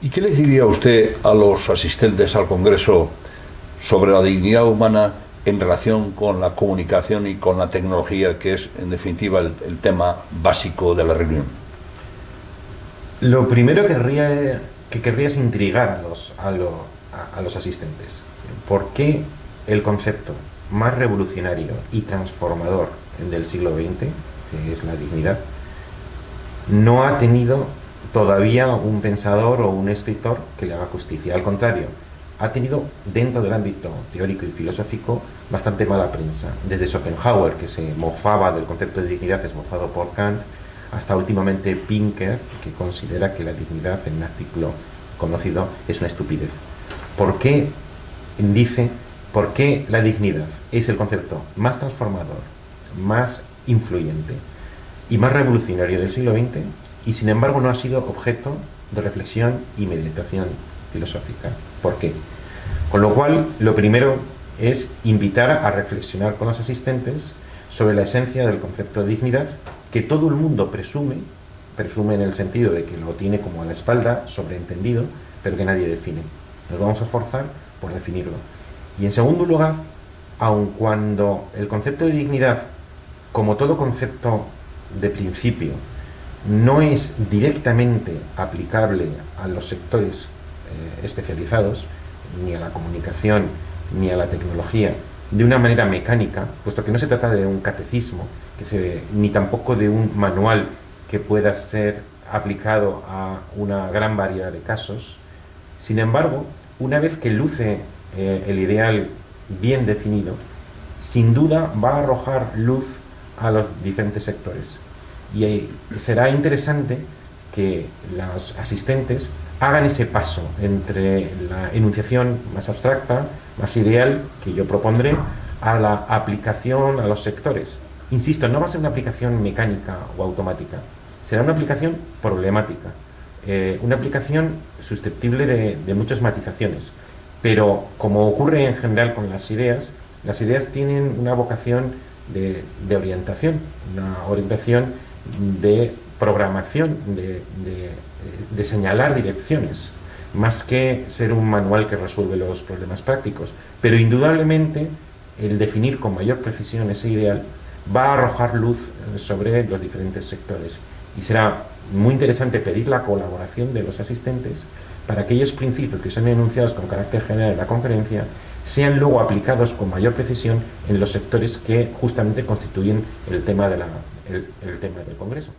¿Y qué le diría usted a los asistentes al Congreso sobre la dignidad humana en relación con la comunicación y con la tecnología, que es, en definitiva, el tema básico de la reunión? Lo primero que querría es intrigar a los asistentes. ¿Por qué el concepto más revolucionario y transformador del siglo XX, que es la dignidad, no ha tenido todavía un pensador o un escritor que le haga justicia? Al contrario, ha tenido dentro del ámbito teórico y filosófico bastante mala prensa, desde Schopenhauer, que se mofaba del concepto de dignidad esbozado por Kant, hasta últimamente Pinker, que considera que la dignidad, en un artículo conocido, es una estupidez. ¿Por qué la dignidad es el concepto más transformador, más influyente y más revolucionario del siglo XX, y sin embargo no ha sido objeto de reflexión y meditación filosófica? ¿Por qué? Con lo cual, lo primero es invitar a reflexionar con los asistentes sobre la esencia del concepto de dignidad, que todo el mundo presume en el sentido de que lo tiene como a la espalda, sobreentendido, pero que nadie define. Nos vamos a esforzar por definirlo. Y en segundo lugar, aun cuando el concepto de dignidad, como todo concepto de principio, no es directamente aplicable a los sectores especializados, ni a la comunicación, ni a la tecnología, de una manera mecánica, puesto que no se trata de un catecismo, ni tampoco de un manual que pueda ser aplicado a una gran variedad de casos. Sin embargo, una vez que luce el ideal bien definido, sin duda va a arrojar luz a los diferentes sectores. Y será interesante que los asistentes hagan ese paso entre la enunciación más abstracta, más ideal, que yo propondré, a la aplicación a los sectores. Insisto, no va a ser una aplicación mecánica o automática, será una aplicación problemática, una aplicación susceptible de muchas matizaciones. Pero, como ocurre en general con las ideas tienen una vocación de orientación, una orientación de programación, de señalar direcciones, más que ser un manual que resuelve los problemas prácticos. Pero indudablemente el definir con mayor precisión ese ideal va a arrojar luz sobre los diferentes sectores, y será muy interesante pedir la colaboración de los asistentes para que aquellos principios que son enunciados con carácter general en la conferencia sean luego aplicados con mayor precisión en los sectores que justamente constituyen el tema del Congreso.